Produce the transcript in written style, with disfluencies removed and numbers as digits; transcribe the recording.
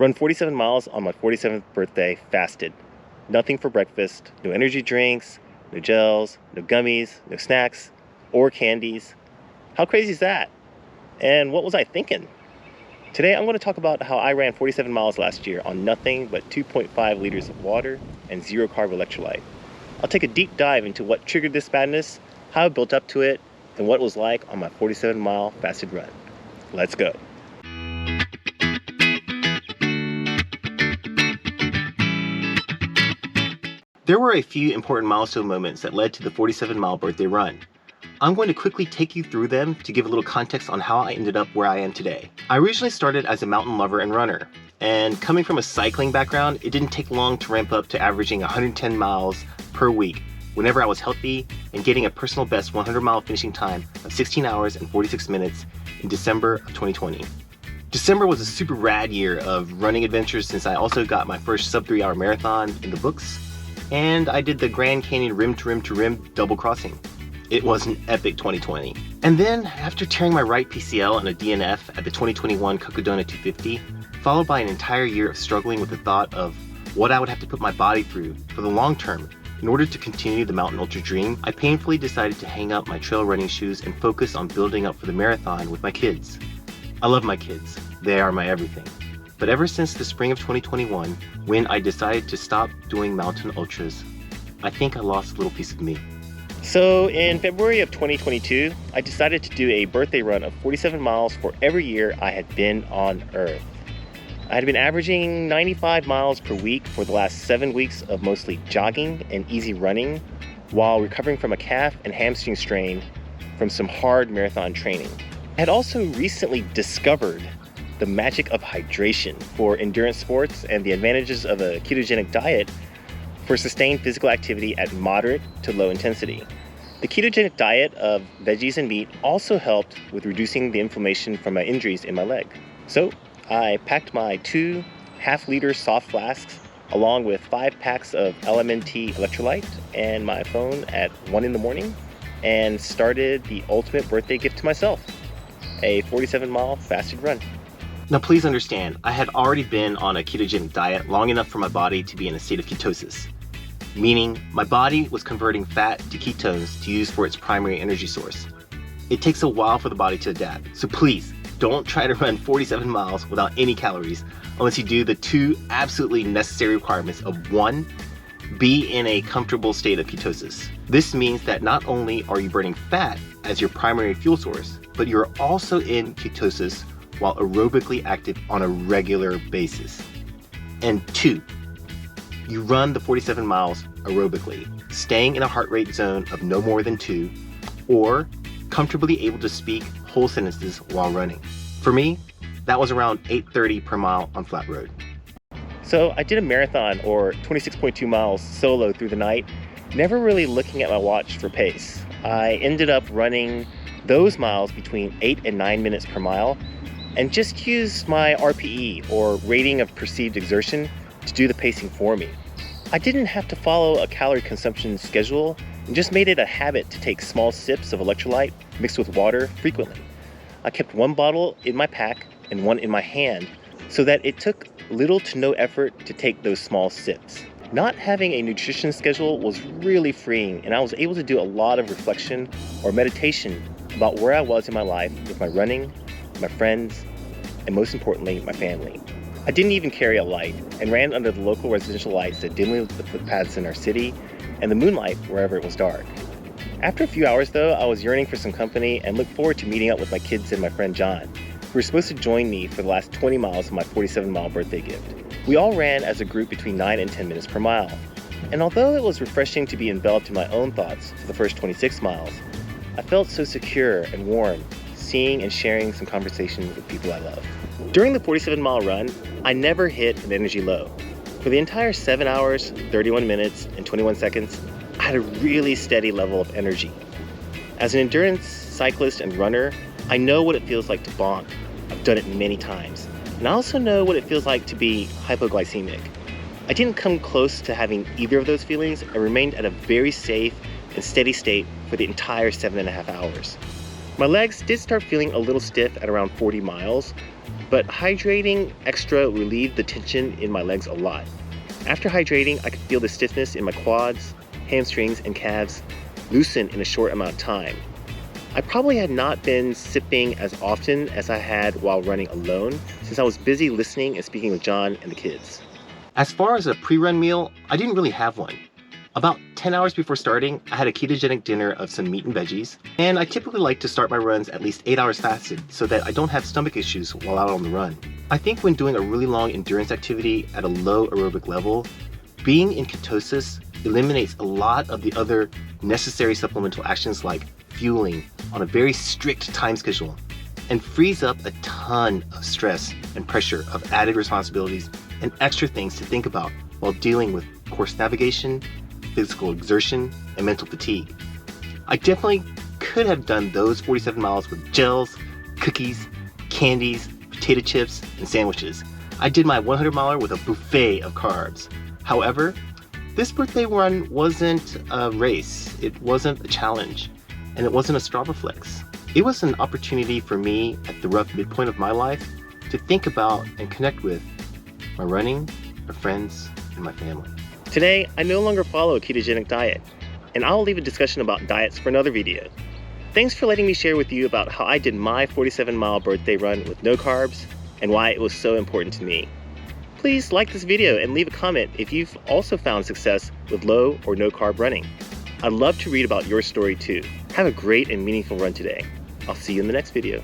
Run 47 miles on my 47th birthday, fasted. Nothing for breakfast, no energy drinks, no gels, no gummies, no snacks, or candies. How crazy is that? And what was I thinking? Today I'm going to talk about how I ran 47 miles last year on nothing but 2.5 liters of water and 0 carb electrolyte. I'll take a deep dive into what triggered this madness, how I built up to it, and what it was like on my 47 mile fasted run. Let's go. There were a few important milestone moments that led to the 47 mile birthday run. I'm going to quickly take you through them to give a little context on how I ended up where I am today. I originally started as a mountain lover and runner, and coming from a cycling background, it didn't take long to ramp up to averaging 110 miles per week whenever I was healthy and getting a personal best 100 mile finishing time of 16 hours and 46 minutes in December of 2020. December was a super rad year of running adventures since I also got my first sub 3 hour marathon in the books, and I did the Grand Canyon rim to rim to rim double crossing. It was an epic 2020. And then, after tearing my right PCL and a DNF at the 2021 Cocodona 250, followed by an entire year of struggling with the thought of what I would have to put my body through for the long term in order to continue the mountain ultra dream, I painfully decided to hang up my trail running shoes and focus on building up for the marathon with my kids. I love my kids. They are my everything. But ever since the spring of 2021, when I decided to stop doing mountain ultras, I think I lost a little piece of me. So in February of 2022, I decided to do a birthday run of 47 miles for every year I had been on Earth. I had been averaging 95 miles per week for the last 7 weeks of mostly jogging and easy running while recovering from a calf and hamstring strain from some hard marathon training. I had also recently discovered the magic of hydration for endurance sports and the advantages of a ketogenic diet for sustained physical activity at moderate to low intensity. The ketogenic diet of veggies and meat also helped with reducing the inflammation from my injuries in my leg. So I packed my 2 half-liter soft flasks along with 5 packs of LMNT electrolyte and my phone at 1 in the morning and started the ultimate birthday gift to myself, a 47 mile fasted run. Now please understand, I had already been on a ketogenic diet long enough for my body to be in a state of ketosis, meaning my body was converting fat to ketones to use for its primary energy source. It takes a while for the body to adapt, so please don't try to run 47 miles without any calories unless you do the 2 absolutely necessary requirements of 1, be in a comfortable state of ketosis. This means that not only are you burning fat as your primary fuel source, but you're also in ketosis while aerobically active on a regular basis. And 2, you run the 47 miles aerobically, staying in a heart rate zone of no more than 2, or comfortably able to speak whole sentences while running. For me, that was around 8:30 per mile on flat road. So I did a marathon or 26.2 miles solo through the night, never really looking at my watch for pace. I ended up running those miles between 8 and 9 minutes per mile, and just used my RPE or rating of perceived exertion to do the pacing for me. I didn't have to follow a calorie consumption schedule and just made it a habit to take small sips of electrolyte mixed with water frequently. I kept 1 bottle in my pack and 1 in my hand so that it took little to no effort to take those small sips. Not having a nutrition schedule was really freeing, and I was able to do a lot of reflection or meditation about where I was in my life with my running, my friends, and most importantly, my family. I didn't even carry a light and ran under the local residential lights that dimly lit the footpaths in our city and the moonlight wherever it was dark. After a few hours though, I was yearning for some company and looked forward to meeting up with my kids and my friend John, who were supposed to join me for the last 20 miles of my 47 mile birthday gift. We all ran as a group between 9 and 10 minutes per mile. And although it was refreshing to be enveloped in my own thoughts for the first 26 miles, I felt so secure and warm seeing and sharing some conversation with people I love. During the 47 mile run, I never hit an energy low. For the entire 7 hours, 31 minutes, and 21 seconds, I had a really steady level of energy. As an endurance cyclist and runner, I know what it feels like to bonk. I've done it many times. And I also know what it feels like to be hypoglycemic. I didn't come close to having either of those feelings and remained at a very safe and steady state for the entire 7.5 hours. My legs did start feeling a little stiff at around 40 miles, but hydrating extra relieved the tension in my legs a lot. After hydrating, I could feel the stiffness in my quads, hamstrings, and calves loosen in a short amount of time. I probably had not been sipping as often as I had while running alone, since I was busy listening and speaking with John and the kids. As far as a pre-run meal, I didn't really have one. About 10 hours before starting, I had a ketogenic dinner of some meat and veggies, and I typically like to start my runs at least 8 hours fasted so that I don't have stomach issues while out on the run. I think when doing a really long endurance activity at a low aerobic level, being in ketosis eliminates a lot of the other necessary supplemental actions like fueling on a very strict time schedule, and frees up a ton of stress and pressure of added responsibilities and extra things to think about while dealing with course navigation, physical exertion, and mental fatigue. I definitely could have done those 47 miles with gels, cookies, candies, potato chips, and sandwiches. I did my 100 miler with a buffet of carbs. However, this birthday run wasn't a race, it wasn't a challenge, and it wasn't a Strava flex. It was an opportunity for me at the rough midpoint of my life to think about and connect with my running, my friends, and my family. Today, I no longer follow a ketogenic diet, and I'll leave a discussion about diets for another video. Thanks for letting me share with you about how I did my 47-mile birthday run with no carbs and why it was so important to me. Please like this video and leave a comment if you've also found success with low or no carb running. I'd love to read about your story too. Have a great and meaningful run today. I'll see you in the next video.